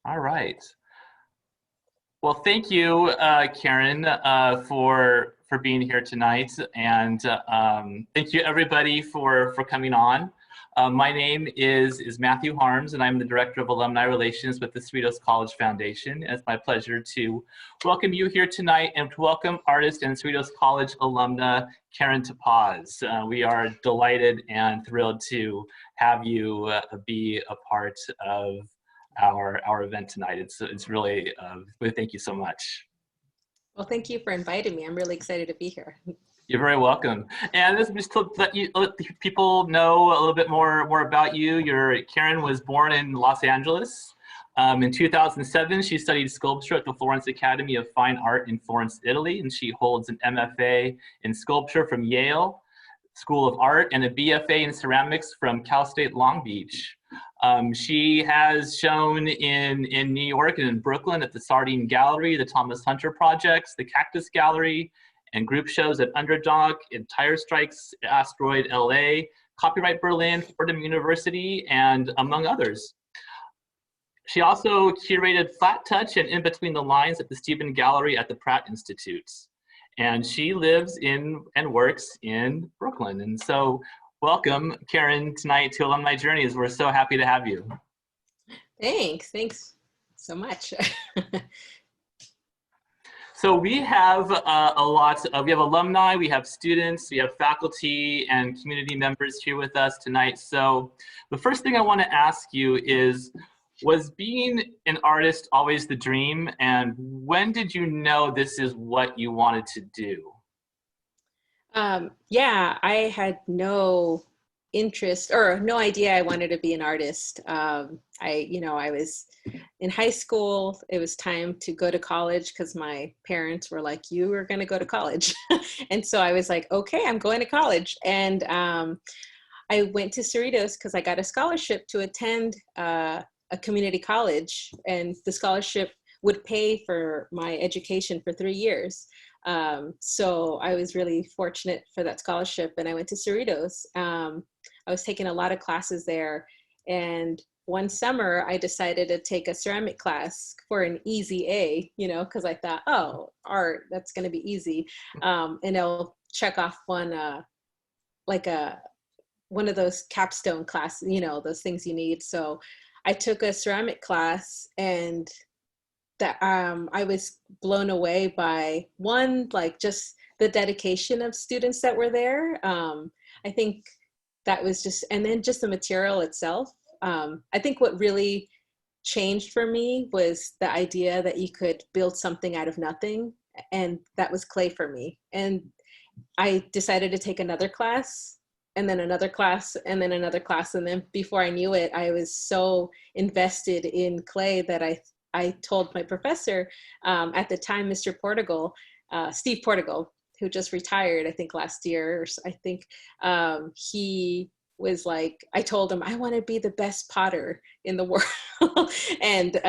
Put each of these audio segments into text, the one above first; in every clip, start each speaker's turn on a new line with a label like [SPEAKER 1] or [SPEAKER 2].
[SPEAKER 1] All right. Well, thank you, Karen, for being here tonight, and thank you everybody for coming on. My name is Matthew Harms, and I'm the Director of Alumni Relations with the Cerritos College Foundation. It's my pleasure to welcome you here tonight and to welcome artist and Cerritos College alumna Karen Tepaz. We are delighted and thrilled to have you be a part of our event tonight. It's really, thank you so much.
[SPEAKER 2] Well, thank you for inviting me. I'm really excited to be here.
[SPEAKER 1] You're very welcome. And this is just to let people know a little bit more about you. Karen was born in Los Angeles. In 2007, she studied sculpture at the Florence Academy of Fine Art in Florence, Italy, and she holds an MFA in sculpture from Yale School of Art and a BFA in ceramics from Cal State Long Beach. She has shown in New York and in Brooklyn at the Sardine Gallery, the Thomas Hunter Projects, the Cactus Gallery, and group shows at Underdog, in Tire Strikes, Asteroid LA, Copyright Berlin, Fordham University, and among others. She also curated Flat Touch and In Between the Lines at the Stephen Gallery at the Pratt Institute. And she lives in and works in Brooklyn. And so welcome, Karen, tonight to Alumni Journeys. We're so happy to have you.
[SPEAKER 2] Thanks so much.
[SPEAKER 1] So we have we have alumni, we have students, we have faculty and community members here with us tonight. So the first thing I want to ask you is, was being an artist always the dream? And when did you know this is what you wanted to do?
[SPEAKER 2] Yeah, I had no interest or no idea I wanted to be an artist. I was in high school. It was time to go to college because my parents were like, you are going to go to college. And so I was like, okay, I'm going to college. And I went to Cerritos because I got a scholarship to attend a community college, and the scholarship would pay for my education for 3 years. So I was really fortunate for that scholarship, and I went to Cerritos. I was taking a lot of classes there, and one summer I decided to take a ceramic class for an easy A, because I thought, oh, art, that's going to be easy. And I'll check off one of those capstone classes, those things you need. So I took a ceramic class, and that I was blown away by just the dedication of students that were there. I think that was and then just the material itself. I think what really changed for me was the idea that you could build something out of nothing, and that was clay for me. And I decided to take another class, and then another class, and then another class. And then before I knew it, I was so invested in clay that I told my professor at the time, Mr. Portugal, Steve Portugal, who just retired, I think last year, he was like, I told him, I want to be the best potter in the world. And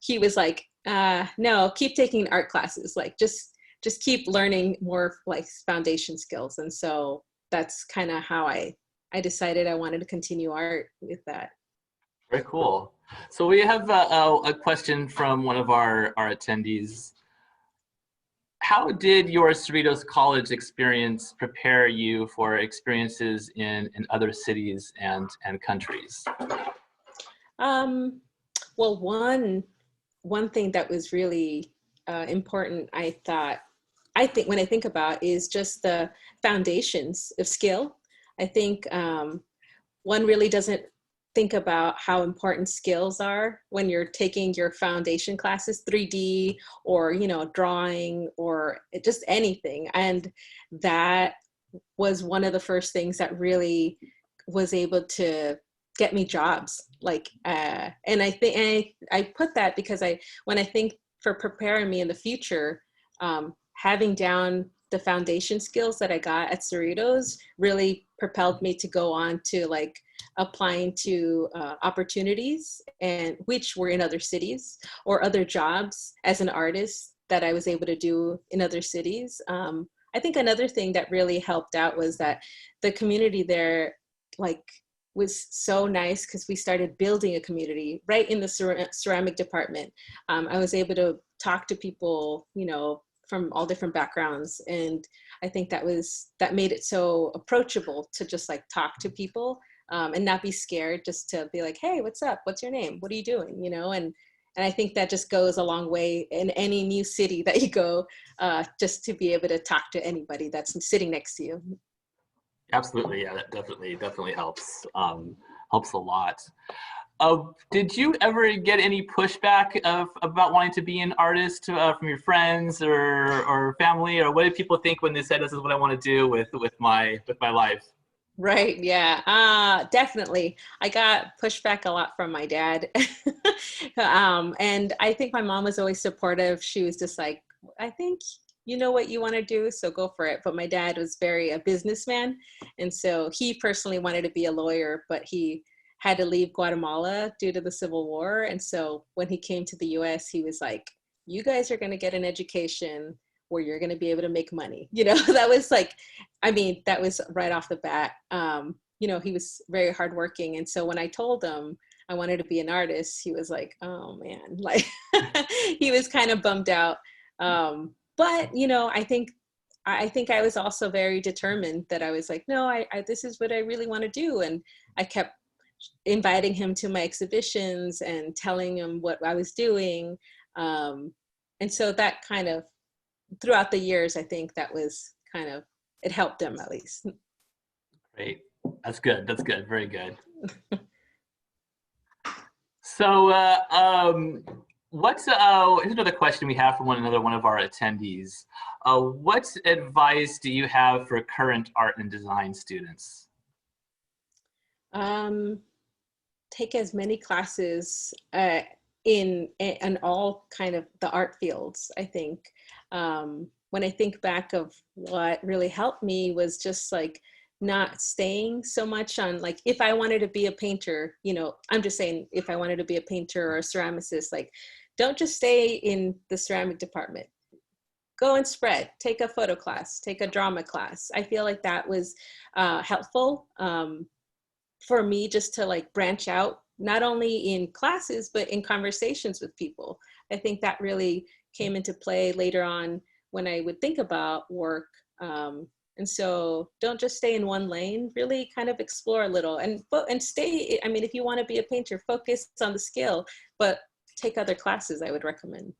[SPEAKER 2] he was like, no, keep taking art classes. Like, just keep learning more foundation skills. And so that's kind of how I decided I wanted to continue art with that.
[SPEAKER 1] Very cool. So we have a question from one of our attendees. How did your Cerritos College experience prepare you for experiences in other cities and countries?
[SPEAKER 2] Well, one thing that was really important, I think when I think about, is just the foundations of skill. I think one really doesn't think about how important skills are when you're taking your foundation classes, 3D or, drawing or just anything. And that was one of the first things that really was able to get me jobs. And I think I put that because when I think for preparing me in the future, having down the foundation skills that I got at Cerritos really propelled me to go on to applying to opportunities, and which were in other cities, or other jobs as an artist that I was able to do in other cities. I think another thing that really helped out was that the community there was so nice because we started building a community right in the ceramic department. I was able to talk to people, you know, from all different backgrounds. And I think that made it so approachable to just like talk to people and not be scared, just to be like, hey, what's up? What's your name? What are you doing? You know, and I think that just goes a long way in any new city that you go, just to be able to talk to anybody that's sitting next to you.
[SPEAKER 1] Absolutely, yeah, that definitely helps. Helps a lot. Did you ever get any pushback about wanting to be an artist from your friends or family, or what did people think when they said, "This is what I want to do with my life"?
[SPEAKER 2] Right. Yeah. Definitely. I got pushback a lot from my dad. And I think my mom was always supportive. She was just like, I think you know what you want to do, so go for it. But my dad was very a businessman. And so he personally wanted to be a lawyer, but he had to leave Guatemala due to the Civil War. And so when he came to the US, he was like, you guys are going to get an education where you're going to be able to make money. You know, that was like, I mean, that was right off the bat. You know, he was very hardworking. And so when I told him I wanted to be an artist, he was like, oh man, like he was kind of bummed out. But, you know, I think I was also very determined that I was like, no, I this is what I really want to do. And I kept inviting him to my exhibitions and telling him what I was doing. And so that kind of, throughout the years, I think that was kind of, it helped him at least.
[SPEAKER 1] Great. That's good. That's good. Very good. So here's another question we have from one of our attendees. What advice do you have for current art and design students?
[SPEAKER 2] Take as many classes in all kind of the art fields, I think. When I think back of what really helped me was just like not staying so much on, like, if I wanted to be a painter, you know, I'm just saying, if I wanted to be a painter or a ceramicist, like, don't just stay in the ceramic department. Go and spread, take a photo class, take a drama class. I feel like that was helpful for me, just to like branch out, not only in classes, but in conversations with people. I think that really came into play later on when I would think about work. And so don't just stay in one lane, really kind of explore a little and stay. I mean, if you want to be a painter, focus on the skill, but take other classes, I would recommend.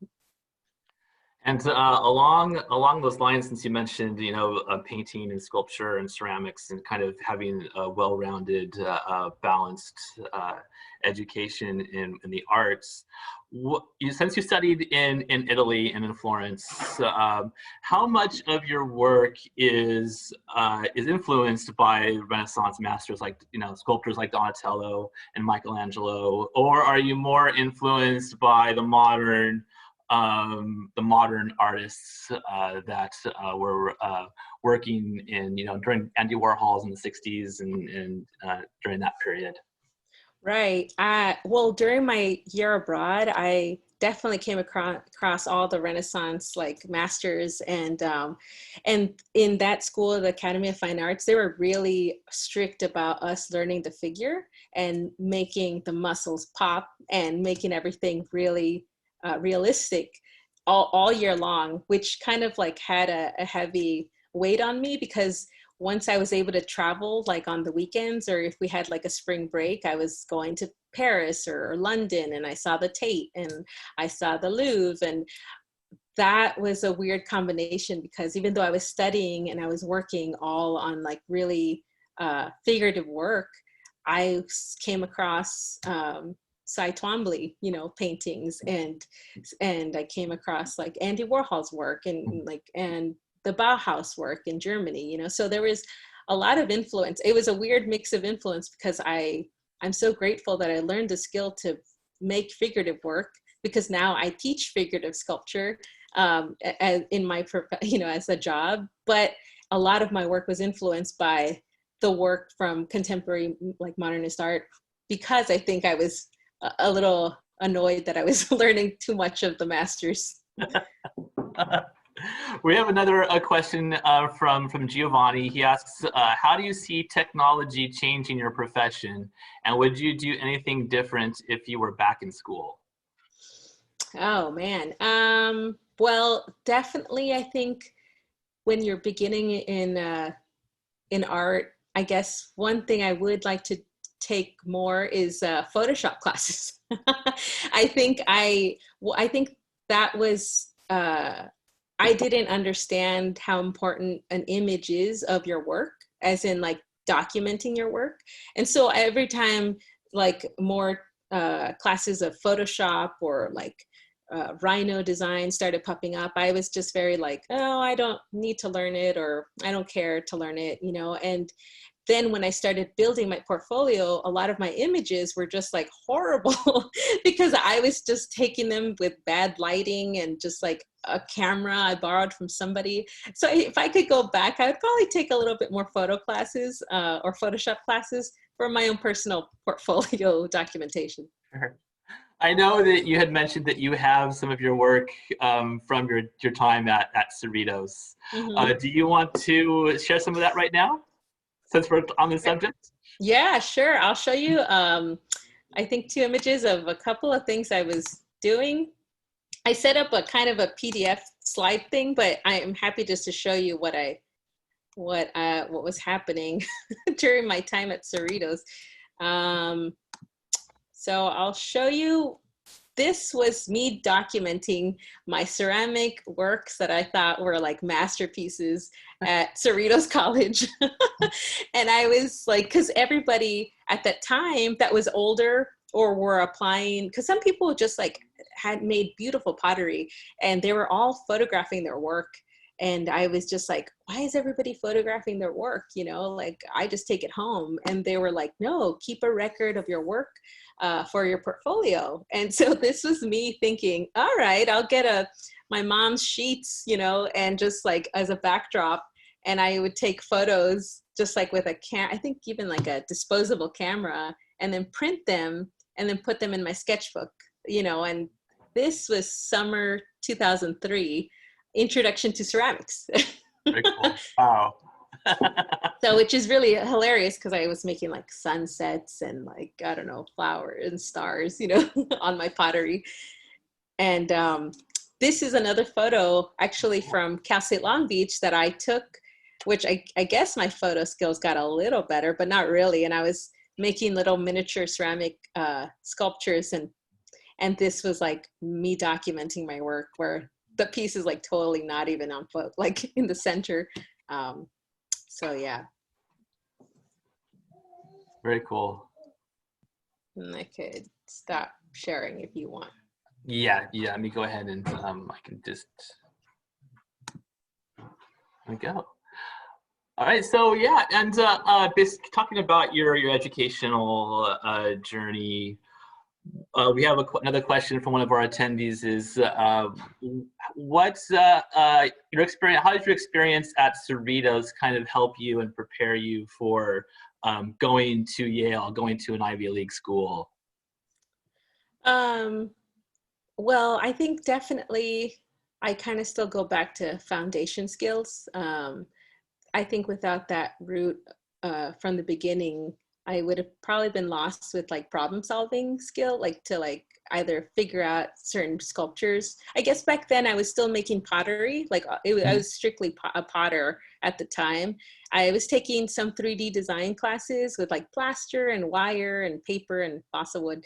[SPEAKER 1] And along those lines, since you mentioned, you know, painting and sculpture and ceramics and kind of having a well-rounded, balanced education in the arts, since you studied in Italy and in Florence, how much of your work is influenced by Renaissance masters like, you know, sculptors like Donatello and Michelangelo, or are you more influenced by the modern artists that were working in, you know, during Andy Warhol's in the 60s and during that period?
[SPEAKER 2] Right. Well, during my year abroad, I definitely came across all the Renaissance like masters, and in that school, the Academy of Fine Arts, they were really strict about us learning the figure and making the muscles pop and making everything really realistic all year long, which kind of like had a heavy weight on me, because once I was able to travel like on the weekends, or if we had like a spring break, I was going to Paris or London, and I saw the Tate and I saw the Louvre. And that was a weird combination, because even though I was studying and I was working all on like really figurative work, I came across Cy Twombly, you know, paintings, and I came across like Andy Warhol's work and the Bauhaus work in Germany, you know. So there was a lot of influence. It was a weird mix of influence, because I'm so grateful that I learned the skill to make figurative work, because now I teach figurative sculpture in my, you know, as a job. But a lot of my work was influenced by the work from contemporary, like modernist art, because I think I was a little annoyed that I was learning too much of the masters.
[SPEAKER 1] We have another question from Giovanni. He asks, how do you see technology changing your profession? And would you do anything different if you were back in school?
[SPEAKER 2] Oh man. Well, definitely I think when you're beginning in art, I guess one thing I would like to take more is Photoshop classes. I think that was I didn't understand how important an image is of your work, as in like documenting your work. And so every time like more classes of Photoshop or like Rhino design started popping up, I was just very like, oh, I don't need to learn it, or I don't care to learn it, you know. And then when I started building my portfolio, a lot of my images were just like horrible because I was just taking them with bad lighting and just like a camera I borrowed from somebody. So if I could go back, I would probably take a little bit more photo classes or Photoshop classes for my own personal portfolio documentation.
[SPEAKER 1] Sure. I know that you had mentioned that you have some of your work from your time at Cerritos.
[SPEAKER 2] Mm-hmm.
[SPEAKER 1] Do you want to share some of that right now, since we're on the subject?
[SPEAKER 2] Yeah, sure. I'll show you, I think, 2 images of a couple of things I was doing. I set up a kind of a PDF slide thing, but I am happy just to show you what was happening during my time at Cerritos. So I'll show you. This was me documenting my ceramic works that I thought were like masterpieces at Cerritos College. And I was like, because everybody at that time that was older or were applying, because some people just like had made beautiful pottery and they were all photographing their work. And I was just like, why is everybody photographing their work? You know, like I just take it home. And they were like, no, keep a record of your work for your portfolio. And so this was me thinking, all right, I'll get my mom's sheets, you know, and just like as a backdrop. And I would take photos just like with I think even like a disposable camera, and then print them and then put them in my sketchbook, you know. And this was summer 2003. Introduction to ceramics.
[SPEAKER 1] Very cool. Wow.
[SPEAKER 2] So, which is really hilarious because I was making like sunsets and like, I don't know, flowers and stars, you know, on my pottery. And this is another photo actually from Cal State Long Beach that I took, which I guess my photo skills got a little better, but not really. And I was making little miniature ceramic sculptures, and this was like me documenting my work, where the piece is like totally not even on foot, like in the center. So yeah.
[SPEAKER 1] Very cool.
[SPEAKER 2] And I could stop sharing if you want.
[SPEAKER 1] Yeah. Let me go ahead and I can just, there we go. All right, so yeah, and talking about your educational journey, we have another question from one of our attendees. Is what's your experience? How did your experience at Cerritos kind of help you and prepare you for going to Yale, going to an Ivy League school?
[SPEAKER 2] Well, I think definitely I kind of still go back to foundation skills. I think without that root from the beginning, I would have probably been lost with like problem solving skill, like to like either figure out certain sculptures. I guess back then I was still making pottery, like I was strictly a potter at the time. I was taking some 3D design classes with like plaster and wire and paper and balsa wood.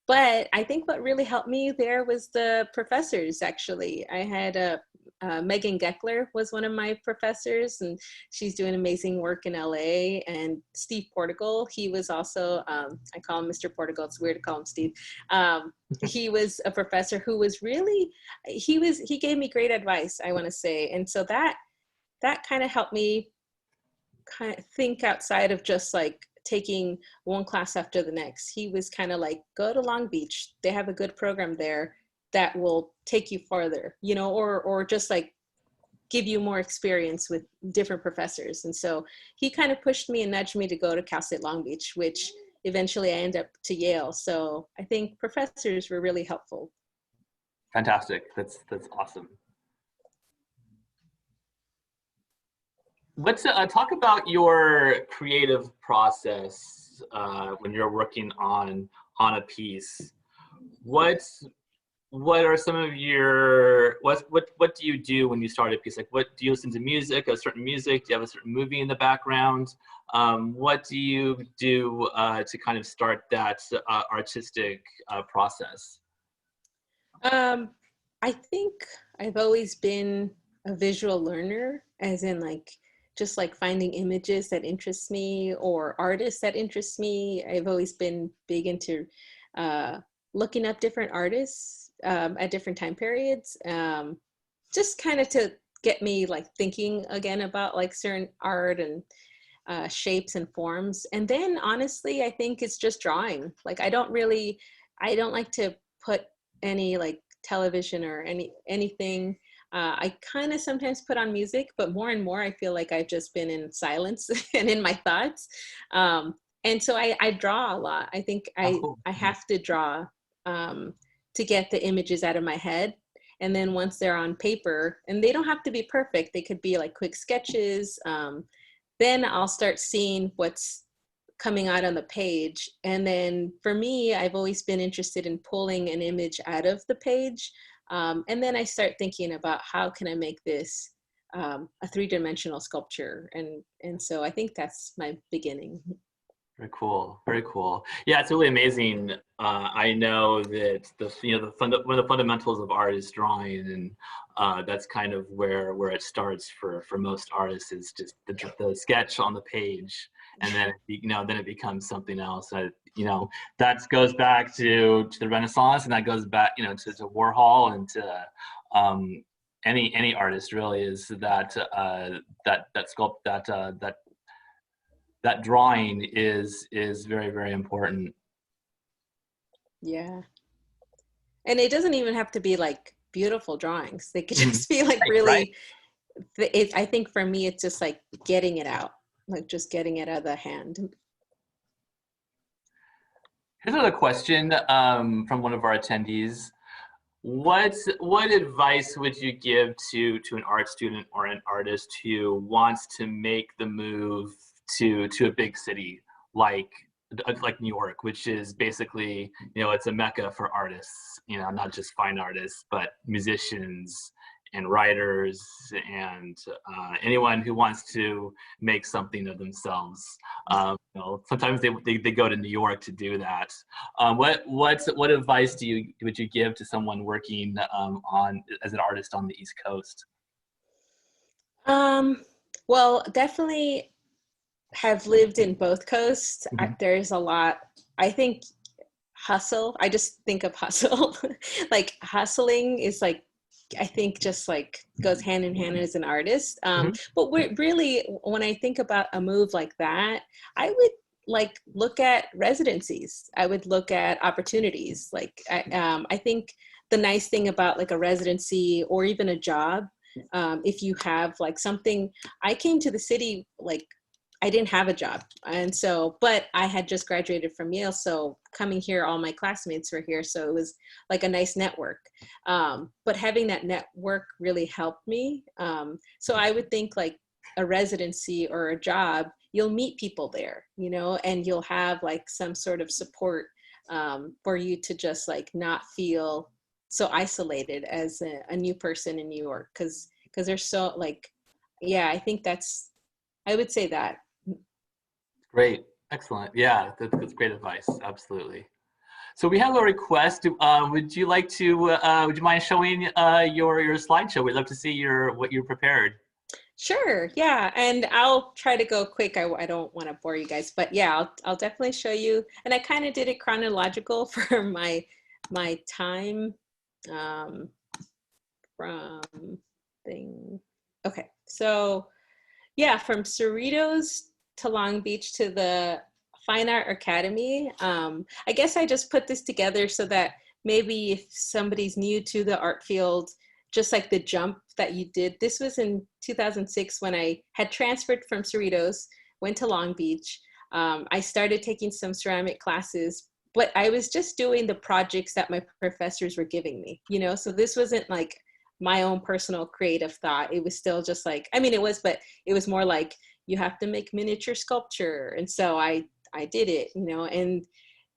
[SPEAKER 2] But I think what really helped me there was the professors, actually. I had Megan Geckler was one of my professors, and she's doing amazing work in LA. And Steve Portugal, he was also, I call him Mr. Portugal, it's weird to call him Steve. He was a professor who was really, he gave me great advice, I wanna say. And so that kind of helped me kind of think outside of just like taking one class after the next. He was kind of like, go to Long Beach. They have a good program there that will take you farther, you know, or just like give you more experience with different professors. And so he kind of pushed me and nudged me to go to Cal State Long Beach, which eventually I ended up to Yale. So I think professors were really helpful.
[SPEAKER 1] Fantastic. That's awesome. Let's talk about your creative process when you're working on a piece. What's what are some of your what do you do when you start a piece? Like, what do you listen to music, a certain music? Do you have a certain movie in the background? What do you do to kind of start that artistic process?
[SPEAKER 2] Um, I think I've always been a visual learner, as in like just like finding images that interest me or artists that interest me. I've always been big into uh, looking up different artists at different time periods, just kind of to get me like thinking again about like certain art and shapes and forms. And then honestly, I think it's just drawing. Like I don't like to put any like television or anything. I kind of sometimes put on music, but more and more I feel like I've just been in silence and in my thoughts. And so I draw a lot. I think
[SPEAKER 1] Oh,
[SPEAKER 2] I
[SPEAKER 1] cool.
[SPEAKER 2] I have to draw um, to get the images out of my head. And then once they're on paper, and they don't have to be perfect, they could be like quick sketches. Then I'll start seeing what's coming out on the page. And then for me, I've always been interested in pulling an image out of the page. And then I start thinking about how can I make this a three-dimensional sculpture. And so I think that's my beginning.
[SPEAKER 1] Very cool. Very cool. Yeah, it's really amazing. I know that one of the fundamentals of art is drawing, and that's kind of where it starts for most artists is just the sketch on the page, and then then it becomes something else. That goes back to the Renaissance, and that goes back to Warhol and to any artist really is that drawing is very, very important.
[SPEAKER 2] Yeah. And it doesn't even have to be like beautiful drawings. They could
[SPEAKER 1] Mhm.
[SPEAKER 2] just be like
[SPEAKER 1] Right.
[SPEAKER 2] really, I think for me, it's just like getting it out, like just getting it out of the hand.
[SPEAKER 1] Here's another question from one of our attendees. What advice would you give to an art student or an artist who wants to make the move to a big city like New York, which is basically it's a mecca for artists, not just fine artists, but musicians and writers and anyone who wants to make something of themselves. Sometimes they go to New York to do that. What advice would you give to someone working on as an artist on the East Coast?
[SPEAKER 2] Um, well, definitely have lived in both coasts.
[SPEAKER 1] Mhm.
[SPEAKER 2] There's a lot, I think hustle. I just think of hustle. Like hustling is like, I think just like goes hand in hand as an artist.
[SPEAKER 1] Mhm.
[SPEAKER 2] But really, when I think about a move like that, I would like look at residencies. I would look at opportunities. Like I think the nice thing about like a residency or even a job, if you have like something, I came to the city like I didn't have a job. And so, but I had just graduated from Yale. So coming here, all my classmates were here. So it was like a nice network. But having that network really helped me. So I would think like a residency or a job, you'll meet people there, and you'll have like some sort of support for you to just like not feel so isolated as a new person in New York. Cause they're so like, yeah, I think I would say that.
[SPEAKER 1] Great, excellent. Yeah, that's great advice. Absolutely. So we have a request. Would you like to? Would you mind showing your slideshow? We'd love to see what you prepared.
[SPEAKER 2] Sure, yeah, and I'll try to go quick. I don't want to bore you guys, but yeah, I'll definitely show you. And I kind of did it chronological for my time um, from thing. Okay, so yeah, from Cerritos to Long Beach to the Fine Art Academy. I guess I just put this together so that maybe if somebody's new to the art field, just like the jump that you did. This was in 2006 when I had transferred from Cerritos, went to Long Beach. I started taking some ceramic classes, but I was just doing the projects that my professors were giving me, so this wasn't like my own personal creative thought. It was still just like, I mean, it was, but it was more like, you have to make miniature sculpture. And so I did it, you know. And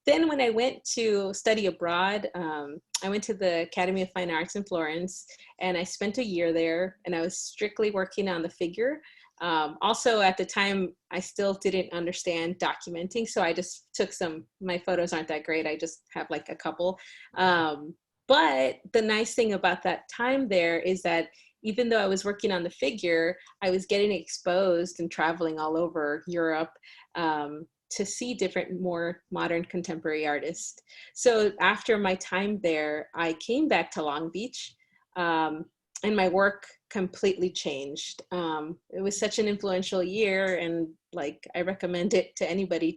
[SPEAKER 2] then when I went to study abroad, I went to the Academy of Fine Arts in Florence, and I spent a year there, and I was strictly working on the figure. Also at the time, I still didn't understand documenting. So I just took my photos aren't that great. I just have like a couple. But the nice thing about that time there is that even though I was working on the figure, I was getting exposed and traveling all over Europe to see different, more modern contemporary artists. So after my time there, I came back to Long Beach, and my work completely changed. It was such an influential year, and like I recommend it to anybody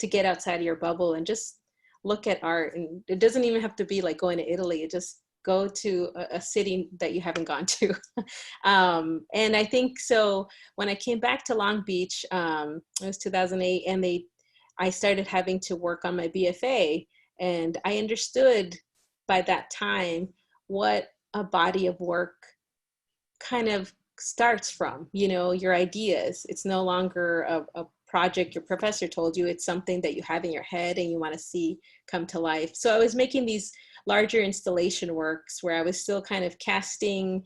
[SPEAKER 2] to get outside of your bubble and just look at art. And it doesn't even have to be like going to Italy. Just go to a city that you haven't gone to. And I think so when I came back to Long Beach, it was 2008, and I started having to work on my BFA, and I understood by that time what a body of work kind of starts from, you know, your ideas. It's no longer a project your professor told you, it's something that you have in your head and you want to see come to life. So I was making these larger installation works where I was still kind of casting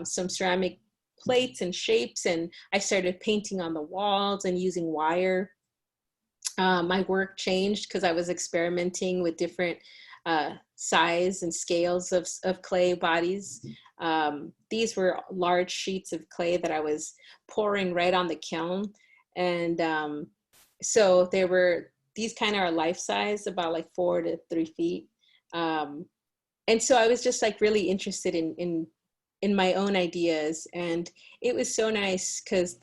[SPEAKER 2] some ceramic plates and shapes, and I started painting on the walls and using wire. My work changed because I was experimenting with different size and scales of clay bodies. These were large sheets of clay that I was pouring right on the kiln. And so these kind of are life size, about like 4 to 3 feet. And so I was just like really interested in my own ideas. And it was so nice because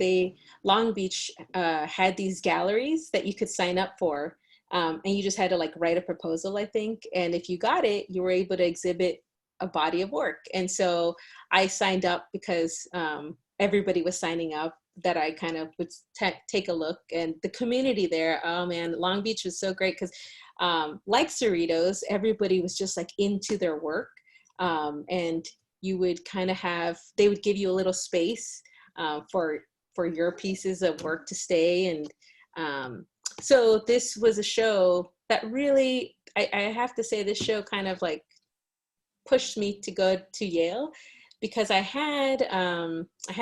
[SPEAKER 2] Long Beach had these galleries that you could sign up for. And you just had to like write a proposal, I think. And if you got it, you were able to exhibit a body of work. And so I signed up because everybody was signing up, that I kind of would take a look. And the community there, oh man, Long Beach was so great because like Cerritos, everybody was just like into their work. And you would kind of they would give you a little space for your pieces of work to stay. And so this was a show that really, I have to say, this show kind of like pushed me to go to Yale, because I had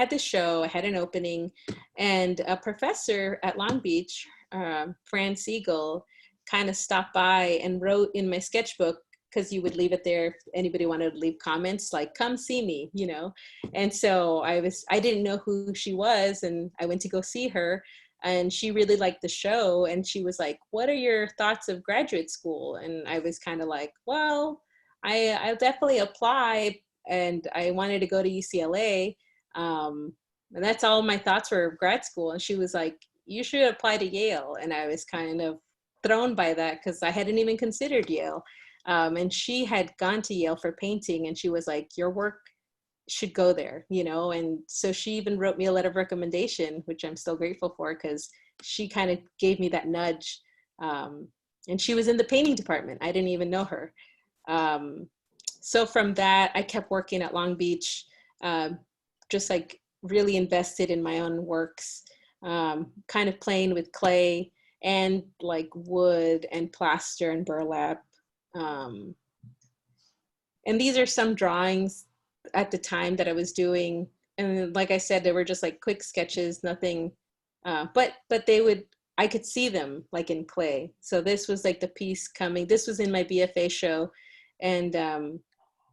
[SPEAKER 2] this show, I had an opening, and a professor at Long Beach, Fran Siegel, kind of stopped by and wrote in my sketchbook, because you would leave it there if anybody wanted to leave comments, like, come see me, you know. And so I didn't know who she was, and I went to go see her, and she really liked the show, and she was like, what are your thoughts of graduate school? And I was kind of like, well, I'll definitely apply, and I wanted to go to UCLA. And that's all my thoughts were of grad school. And she was like, you should apply to Yale. And I was kind of thrown by that because I hadn't even considered Yale. And she had gone to Yale for painting, and she was like, your work should go there, you know? And so she even wrote me a letter of recommendation, which I'm still grateful for, because she kind of gave me that nudge. And she was in the painting department. I didn't even know her. So from that, I kept working at Long Beach, just like really invested in my own works, kind of playing with clay and like wood and plaster and burlap. And these are some drawings at the time that I was doing. And like I said, they were just like quick sketches, nothing, but I could see them like in clay. So this was like the piece coming, this was in my BFA show. And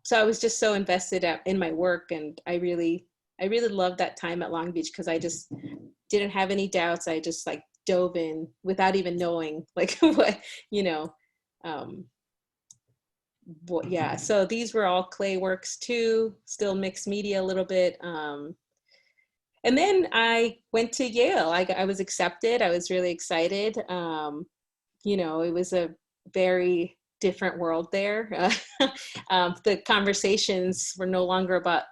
[SPEAKER 2] so I was just so invested in my work, and I really loved that time at Long Beach, because I just didn't have any doubts. I just like dove in without even knowing like what, you know. Yeah, so these were all clay works too, still mixed media a little bit. And then I went to Yale. I was accepted. I was really excited. You know, it was a very different world there. The conversations were no longer about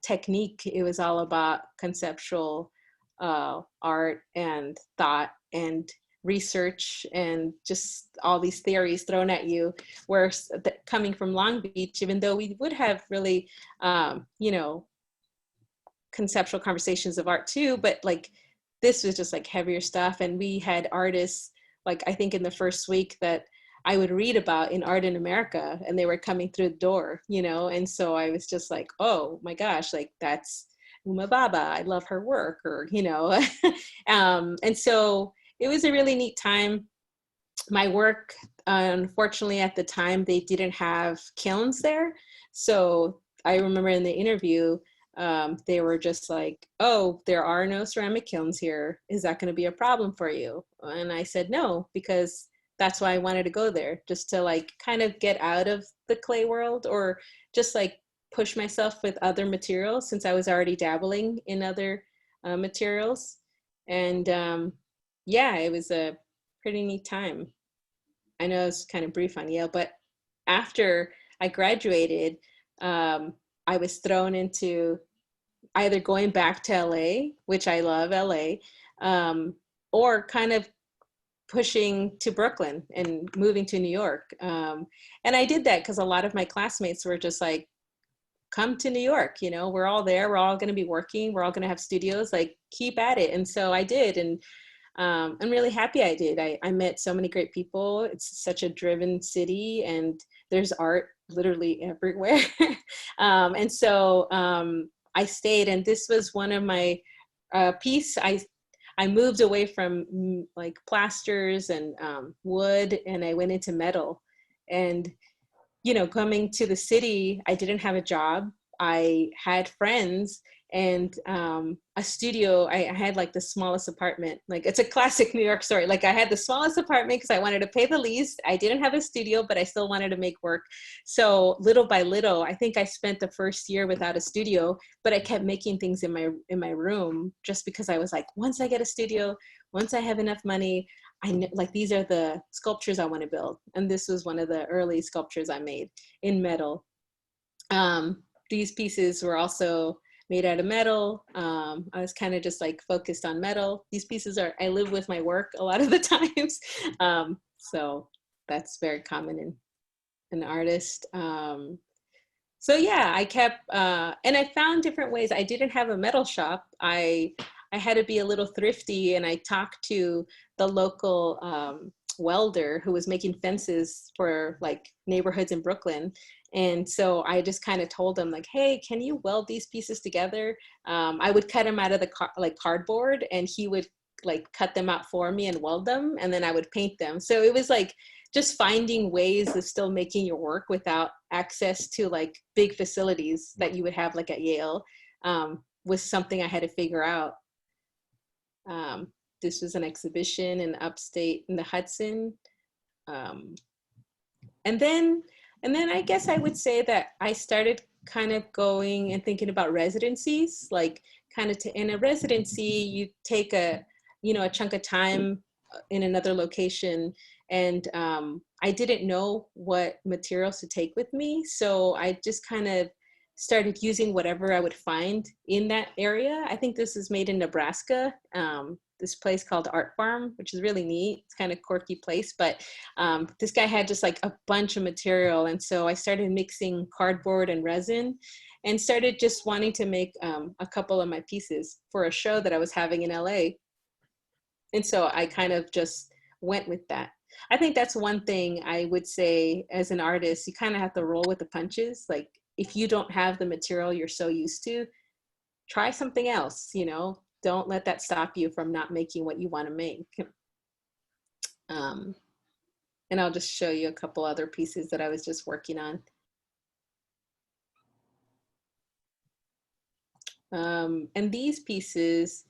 [SPEAKER 2] technique. It was all about conceptual art and thought. And research and just all these theories thrown at you, where coming from Long Beach, even though we would have really, you know, conceptual conversations of art too, but like this was just like heavier stuff. And we had artists, like I think in the first week that I would read about in Art in America, and they were coming through the door, you know? And so I was just like, oh my gosh, like that's Uma Baba, I love her work, or, you know. And so it was a really neat time. My work, unfortunately at the time, they didn't have kilns there. So I remember in the interview, they were just like, oh, there are no ceramic kilns here. Is that going to be a problem for you? And I said, no, because that's why I wanted to go there, just to like kind of get out of the clay world, or just like push myself with other materials, since I was already dabbling in other materials. And yeah, it was a pretty neat time. I know it's kind of brief on Yale, but after I graduated, I was thrown into either going back to LA, which I love LA, or kind of pushing to Brooklyn and moving to New York. And I did that because a lot of my classmates were just like, come to New York, you know, we're all there, we're all going to be working, we're all going to have studios, like keep at it. And so I did. And I'm really happy I did. I met so many great people. It's such a driven city, and there's art literally everywhere. And so I stayed, and this was one of my piece. I moved away from like plasters and wood, and I went into metal. And, you know, coming to the city, I didn't have a job. I had friends and a studio. I had like the smallest apartment. Like it's a classic New York story. Like I had the smallest apartment because I wanted to pay the least. I didn't have a studio, but I still wanted to make work. So little by little, I think I spent the first year without a studio, but I kept making things in my room, just because I was like, once I get a studio, once I have enough money, I know, like these are the sculptures I want to build. And this was one of the early sculptures I made in metal. These pieces were also made out of metal. I was kind of just like focused on metal. These pieces are, I live with my work a lot of the times. So that's very common in an artist. So yeah, I kept, and I found different ways. I didn't have a metal shop. I had to be a little thrifty, and I talked to the local welder who was making fences for like neighborhoods in Brooklyn. And so I just kind of told him like, hey, can you weld these pieces together? I would cut them out of the cardboard, and he would like cut them out for me and weld them, and then I would paint them. So it was like just finding ways of still making your work without access to like big facilities that you would have like at Yale, was something I had to figure out. This was an exhibition in upstate in the Hudson. And then I guess I would say that I started kind of going and thinking about residencies, like kind of in a residency, you take a chunk of time in another location. And I didn't know what materials to take with me. So I just kind of started using whatever I would find in that area. I think this is made in Nebraska, this place called Art Farm, which is really neat. It's kind of quirky place, but this guy had just like a bunch of material. And so I started mixing cardboard and resin, and started just wanting to make a couple of my pieces for a show that I was having in LA. And so I kind of just went with that. I think that's one thing I would say as an artist, you kind of have to roll with the punches. Like if you don't have the material you're so used to, try something else, you know, don't let that stop you from not making what you want to make. And I'll just show you a couple other pieces that I was just working on. And these pieces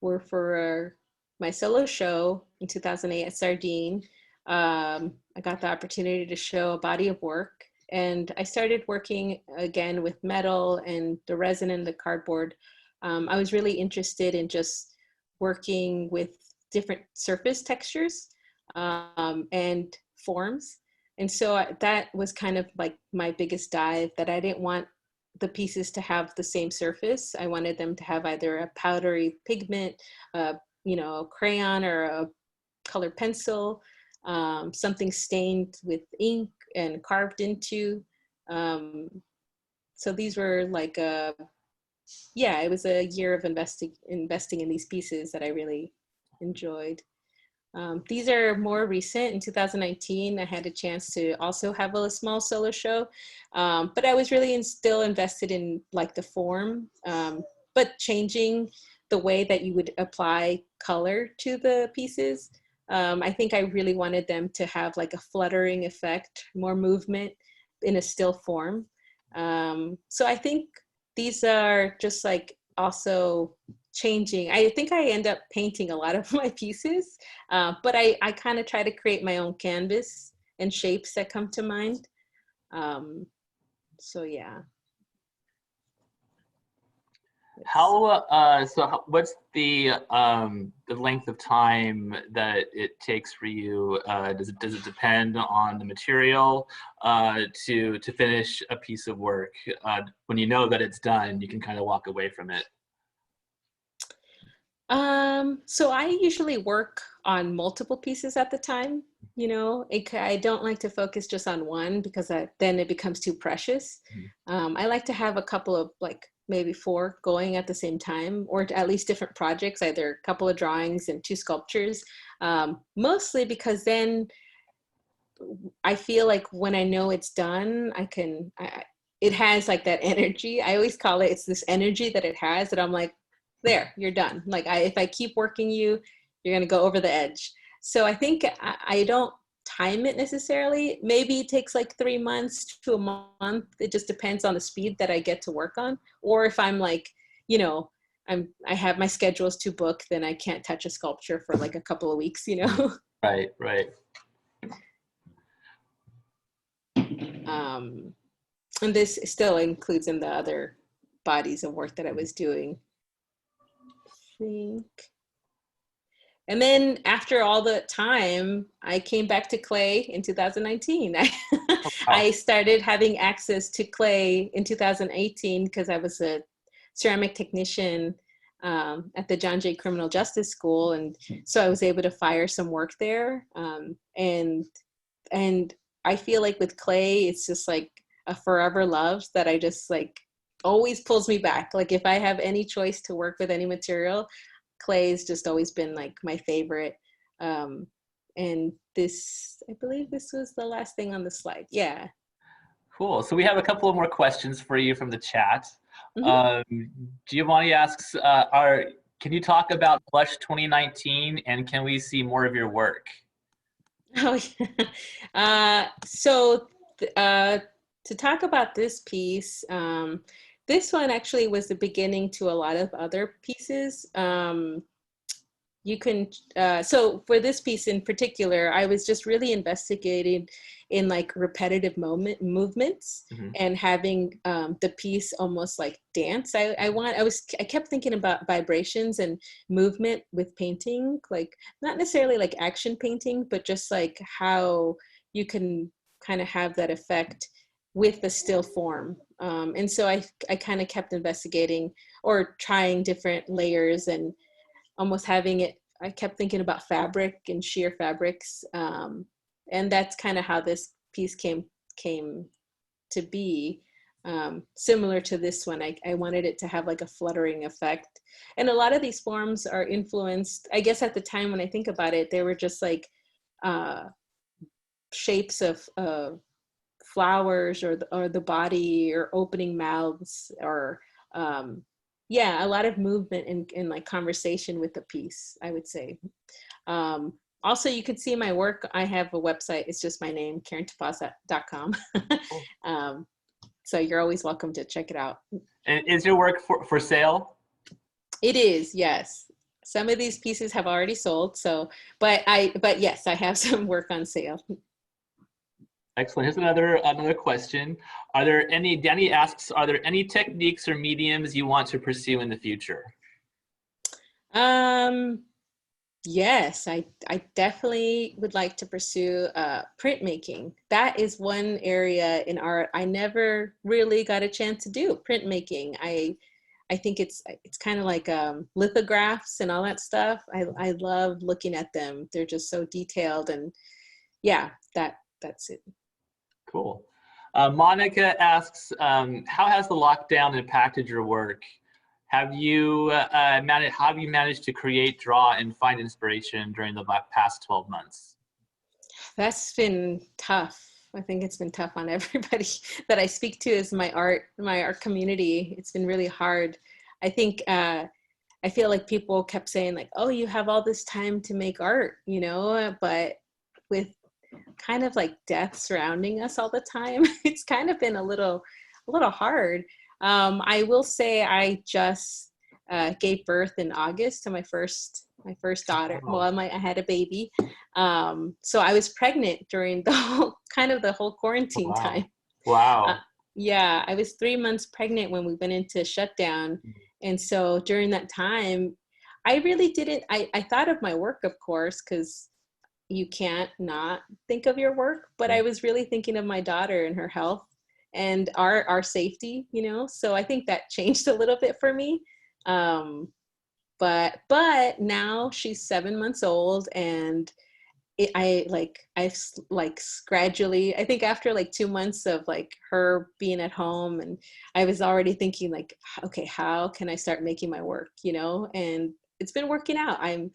[SPEAKER 2] were for my solo show in 2008 at Sardine. I got the opportunity to show a body of work, and I started working again with metal and the resin and the cardboard. I was really interested in just working with different surface textures and forms. And so that was kind of like my biggest dive, that I didn't want the pieces to have the same surface. I wanted them to have either a powdery pigment, you know, a crayon, or a colored pencil, something stained with ink and carved into. So these were like yeah, it was a year of investing in these pieces that I really enjoyed. These are more recent. In 2019, I had a chance to also have a small solo show, but I was really still invested in like the form, but changing the way that you would apply color to the pieces. I think I really wanted them to have like a fluttering effect, more movement in a still form. So I think these are just like also changing. I think I end up painting a lot of my pieces, but I kind of try to create my own canvas and shapes that come to mind. So yeah.
[SPEAKER 1] What's the length of time that it takes for you? Does it depend on the material to finish a piece of work? When you know that it's done, you can kind of walk away from it.
[SPEAKER 2] So I usually work on multiple pieces at the time. You know, I don't like to focus just on one because then it becomes too precious. I like to have a couple of like maybe 4 going at the same time, or at least different projects, either a couple of drawings and 2 sculptures, mostly because then I feel like when I know it's done, it has like that energy. I always call it's this energy that it has that I'm like, there, you're done. Like if I keep working you, you're going to go over the edge. So I think I don't time it necessarily. Maybe it takes like 3 months to a month. It just depends on the speed that I get to work on. Or if I'm like, you know, I have my schedules to book, then I can't touch a sculpture for like a couple of weeks, you know?
[SPEAKER 1] Right, right.
[SPEAKER 2] And this still includes in the other bodies of work that I was doing. Think. And then after all the time, I came back to clay in 2019. I started having access to clay in 2018 because I was a ceramic technician at the John Jay Criminal Justice School. And so I was able to fire some work there. And I feel like with clay, it's just like a forever love that I just like always pulls me back. Like if I have any choice to work with any material, clay's just always been like my favorite. And this, I believe this was the last thing on the slide. Yeah.
[SPEAKER 1] Cool. So we have a couple of more questions for you from the chat. Giovanni asks, can you talk about Blush 2019 and can we see more of your work?
[SPEAKER 2] Oh, yeah. To talk about this piece, this one actually was the beginning to a lot of other pieces. You can, so for this piece in particular, I was just really investigating in like repetitive movements and having the piece almost like dance. I kept thinking about vibrations and movement with painting, like not necessarily like action painting, but just like how you can kind of have that effect with the still form. And so I kind of kept investigating or trying different layers and almost having it, I kept thinking about fabric and sheer fabrics. And that's kind of how this piece came to be. Similar to this one, I wanted it to have like a fluttering effect. And a lot of these forms are influenced, I guess at the time when I think about it, they were just like shapes of flowers or the body or opening mouths or yeah, a lot of movement and like conversation with the piece, I would say. Also, you could see my work. I have a website. It's just my name, KarenTepaz.com. So you're always welcome to check it out.
[SPEAKER 1] And is your work for sale?
[SPEAKER 2] It is, yes. Some of these pieces have already sold. So, but yes, I have some work on sale.
[SPEAKER 1] Excellent. Here's another question. Danny asks, are there any techniques or mediums you want to pursue in the future?
[SPEAKER 2] Yes, I definitely would like to pursue printmaking. That is one area in art I never really got a chance to do, printmaking. I think it's kind of like lithographs and all that stuff. I love looking at them. They're just so detailed, and yeah, that's it.
[SPEAKER 1] Cool. Monica asks, how has the lockdown impacted your work? Have you managed to create, draw, and find inspiration during the past 12 months?
[SPEAKER 2] That's been tough. I think it's been tough on everybody that I speak to is my art community. It's been really hard. I think I feel like people kept saying like, oh, you have all this time to make art, you know, but with kind of like death surrounding us all the time, it's kind of been a little hard. I will say I just gave birth in August to my first daughter.
[SPEAKER 1] Oh.
[SPEAKER 2] Well, I had a baby. So I was pregnant during the whole quarantine time.
[SPEAKER 1] Wow.
[SPEAKER 2] Yeah, I was 3 months pregnant when we went into shutdown. And so during that time, I really didn't, I thought of my work, of course, because you can't not think of your work, but I was really thinking of my daughter and her health and our safety, you know? So I think that changed a little bit for me. But now she's 7 months old, and I've gradually, I think after like 2 months of like her being at home, and I was already thinking like, okay, how can I start making my work, you know? And it's been working out. I'm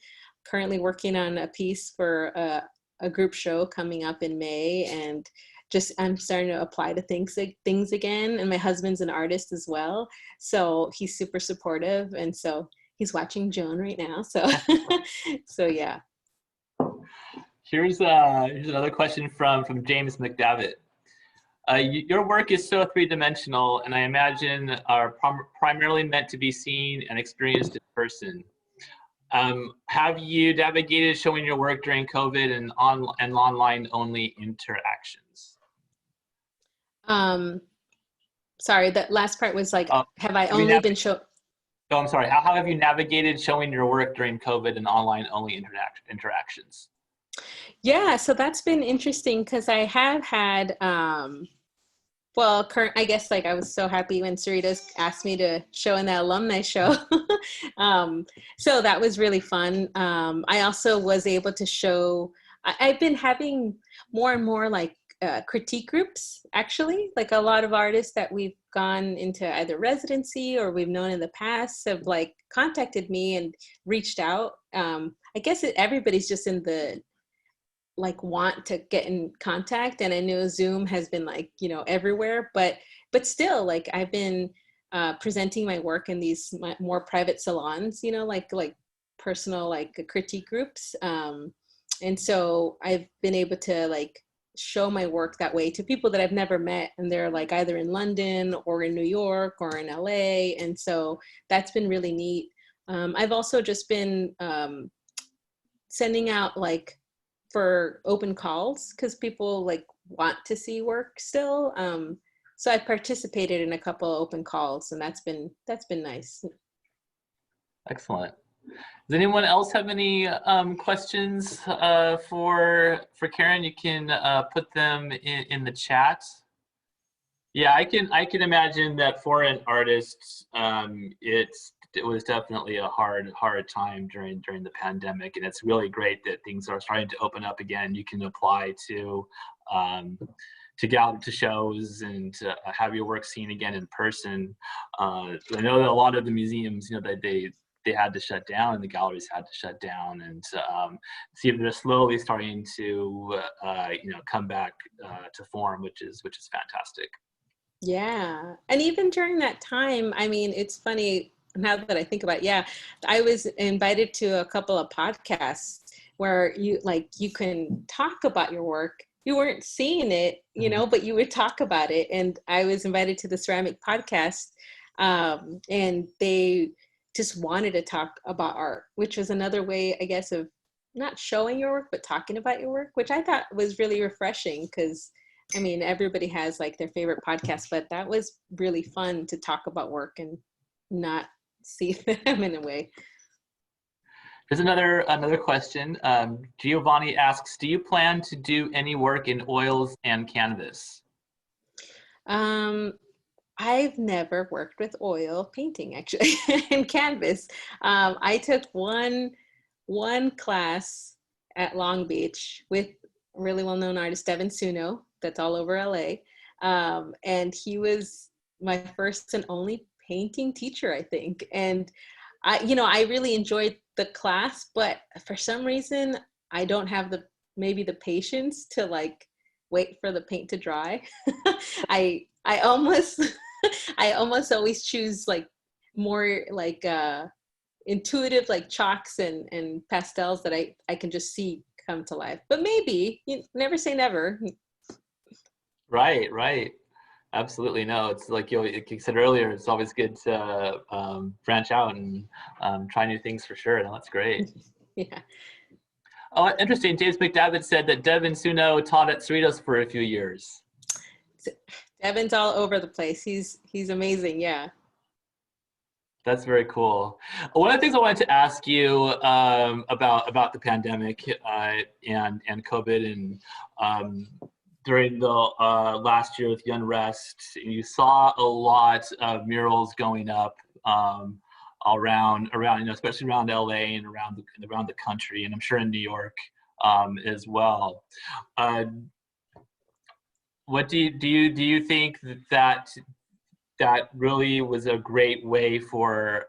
[SPEAKER 2] currently working on a piece for a group show coming up in May, and just I'm starting to apply to things again. And my husband's an artist as well, so he's super supportive, and so he's watching Joan right now. So so yeah.
[SPEAKER 1] Here's another question from James McDavitt. Your work is so three-dimensional, and I imagine are primarily meant to be seen and experienced in person. Have you navigated showing your work during COVID and online-only interactions?
[SPEAKER 2] Sorry, that last part was like, have I only been shown?
[SPEAKER 1] Oh, I'm sorry. How have you navigated showing your work during COVID and online-only interactions?
[SPEAKER 2] Yeah, so that's been interesting because I have had, I guess like I was so happy when Cerritos asked me to show in the alumni show. So that was really fun. I also was able to show, I've been having more and more like critique groups, actually. Like a lot of artists that we've gone into either residency or we've known in the past have like contacted me and reached out. I guess everybody's just in the like want to get in contact, and I know Zoom has been like, you know, everywhere, but still like I've been presenting my work in these more private salons, you know, like personal like critique groups, and so I've been able to like show my work that way to people that I've never met, and they're like either in London or in New York or in LA, and so that's been really neat. I've also just been sending out like for open calls because people like want to see work still. So I participated in a couple of open calls, and that's been nice.
[SPEAKER 1] Excellent. Does anyone else have any questions for Karen? You can put them in the chat. Yeah, I can imagine that for an artist, it was definitely a hard time during the pandemic, and it's really great that things are starting to open up again. You can apply to shows and have your work seen again in person. I know that a lot of the museums, you know, that they had to shut down and the galleries had to shut down, and see if they're slowly starting to come back to form, which is fantastic.
[SPEAKER 2] Yeah, and even during that time, I mean, it's funny now that I think about it, yeah, I was invited to a couple of podcasts where you can talk about your work. You weren't seeing it, you know, but you would talk about it. And I was invited to the ceramic podcast, and they just wanted to talk about art, which was another way, I guess, of not showing your work, but talking about your work, which I thought was really refreshing because, I mean, everybody has like their favorite podcast, but that was really fun to talk about work and not see them in a way.
[SPEAKER 1] There's another question. Giovanni asks, do you plan to do any work in oils and canvas?
[SPEAKER 2] I've never worked with oil painting actually in canvas. I took one class at Long Beach with really well-known artist Devin Suno, that's all over LA. And he was my first and only painting teacher, I think. And I really enjoyed the class, but for some reason, I don't have maybe the patience to like wait for the paint to dry. I almost I almost always choose like more like intuitive like chalks and pastels that I can just see come to life. But maybe, you never say never.
[SPEAKER 1] Right, right. Absolutely. No, it's like you said earlier, it's always good to branch out and try new things for sure. No, that's great.
[SPEAKER 2] Yeah.
[SPEAKER 1] Oh, interesting. James McDavid said that Devin Suno taught at Cerritos for a few years.
[SPEAKER 2] Devin's all over the place. He's amazing. Yeah.
[SPEAKER 1] That's very cool. One of the things I wanted to ask you about the pandemic and COVID and during the last year with the unrest, you saw a lot of murals going up around especially around LA and around the country, and I'm sure in New York as well. What do you think that really was a great way for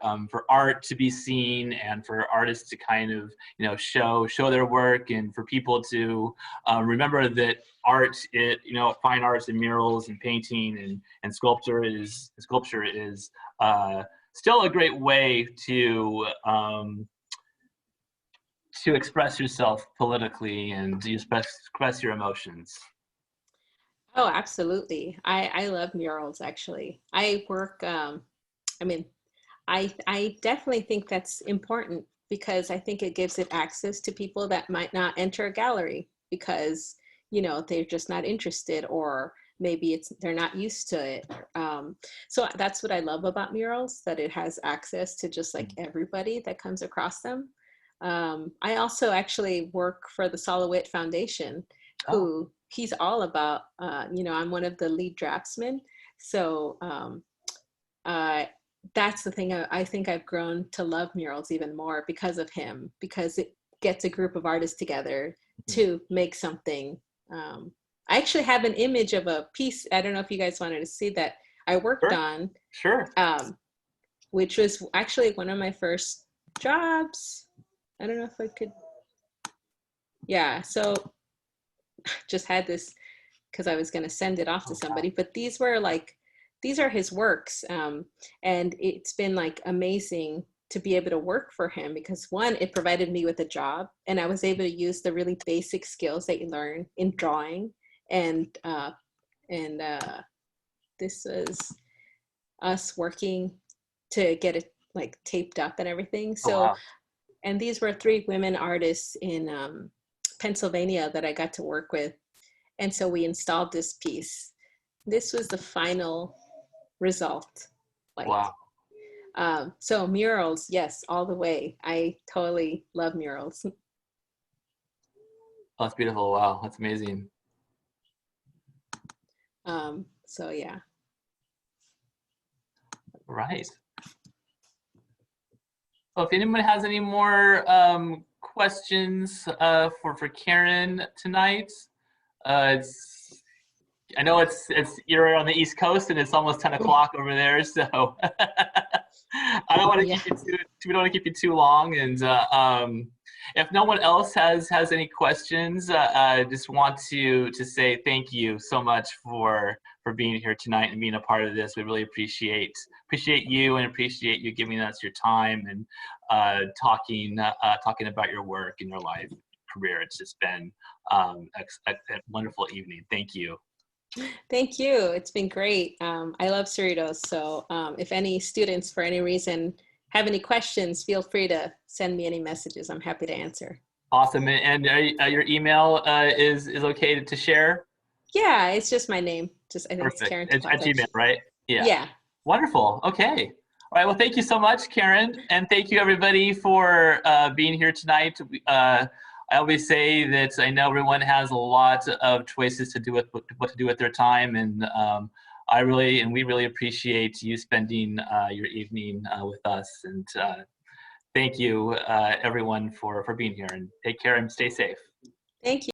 [SPEAKER 1] art to be seen and for artists to kind of show their work, and for people to remember that fine arts and murals and painting and sculpture is still a great way to express yourself politically and to express your emotions.
[SPEAKER 2] Oh, absolutely. I love murals actually. I work, I mean, I definitely think that's important because I think it gives it access to people that might not enter a gallery because, they're just not interested, or maybe they're not used to it. So that's what I love about murals, that it has access to just like everybody that comes across them. I also actually work for the Solowit Foundation, who he's all about, I'm one of the lead draftsmen. So that's the thing. I think I've grown to love murals even more because of him, because it gets a group of artists together to make something. I actually have an image of a piece. I don't know if you guys wanted to see that I worked on.
[SPEAKER 1] Sure.
[SPEAKER 2] Which was actually one of my first jobs. I don't know if I could. Yeah. So just had this because I was going to send it off to somebody, but these are his works. And it's been like amazing to be able to work for him because one, it provided me with a job and I was able to use the really basic skills that you learn in drawing. And this was us working to get it like taped up and everything. So, and these were 3 women artists in Pennsylvania that I got to work with. And so we installed this piece. This was the final result. So murals, yes, all the way. I totally love murals.
[SPEAKER 1] Oh, that's beautiful. Wow, that's amazing.
[SPEAKER 2] So yeah.
[SPEAKER 1] Right. Well, if anyone has any more questions for Karen tonight, I know it's you're on the East Coast and it's almost 10 o'clock over there, so I don't want to we don't want to keep you too long. And if no one else has any questions, I just want to say thank you so much for being here tonight and being a part of this. We really appreciate you and appreciate you giving us your time and talking about your work and your life career. It's just been a wonderful evening. Thank you.
[SPEAKER 2] Thank you. It's been great. I love Cerritos. So if any students for any reason have any questions, feel free to send me any messages. I'm happy to answer.
[SPEAKER 1] Awesome. And your email is okay to share?
[SPEAKER 2] Yeah, it's just my name. I think
[SPEAKER 1] Perfect.
[SPEAKER 2] It's Karen
[SPEAKER 1] Tepaz. It's at Gmail, right? Yeah.
[SPEAKER 2] Yeah.
[SPEAKER 1] Wonderful. Okay. All right. Well, thank you so much, Karen. And thank you, everybody, for being here tonight. I always say that I know everyone has a lot of choices to do with what to do with their time, and we really appreciate you spending your evening with us. And thank you, everyone, for being here. And take care and stay safe.
[SPEAKER 2] Thank you.